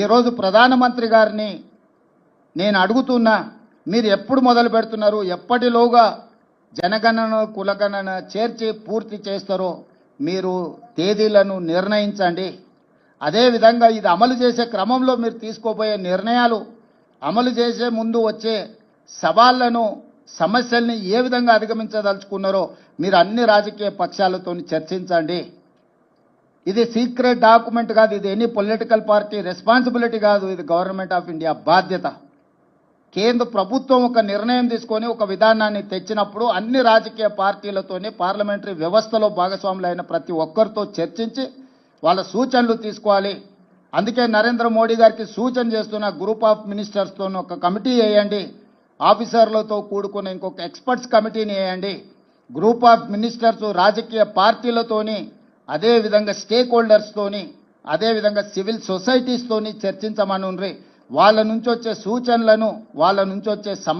ఈరోజు ప్రధానమంత్రి గారిని నేను అడుగుతున్నా, మీరు ఎప్పుడు మొదలు పెడుతున్నారు, ఎప్పటిలోగా జనగణన కులగణన చేర్చి పూర్తి చేస్తారో మీరు తేదీలను నిర్ణయించండి. అదేవిధంగా ఇది అమలు చేసే క్రమంలో మీరు తీసుకోబోయే నిర్ణయాలు, అమలు చేసే ముందు వచ్చే సవాళ్లను, సమస్యల్ని ఏ విధంగా అధిగమించదలుచుకున్నారో మీరు అన్ని రాజకీయ పక్షాలతో చర్చించండి. ఇది సీక్రెట్ డాక్యుమెంట్ కాదు, ఇది ఎనీ పొలిటికల్ పార్టీ రెస్పాన్సిబిలిటీ కాదు, ఇది గవర్నమెంట్ ఆఫ్ ఇండియా బాధ్యత. కేంద్ర ప్రభుత్వం ఒక నిర్ణయం తీసుకొని ఒక విధానాన్ని తెచ్చినప్పుడు అన్ని రాజకీయ పార్టీలతోనే పార్లమెంటరీ వ్యవస్థలో భాగస్వాములైన ప్రతి ఒక్కరితో చర్చించి వాళ్ళ సూచనలు తీసుకోవాలి. అందుకే నరేంద్ర మోడీ గారికి సూచన చేస్తున్న గ్రూప్ ఆఫ్ మినిస్టర్స్తో ఒక కమిటీ వేయండి, ఆఫీసర్లతో కూడుకున్న ఇంకొక ఎక్స్పర్ట్స్ కమిటీని వేయండి. గ్రూప్ ఆఫ్ మినిస్టర్స్ రాజకీయ పార్టీలతోని, అదేవిధంగా స్టేక్ హోల్డర్స్తోని, అదేవిధంగా సివిల్ సొసైటీస్తోని చర్చించమనుండ్రి. వాళ్ళ నుంచి వచ్చే సూచనలను, వాళ్ళ నుంచి వచ్చే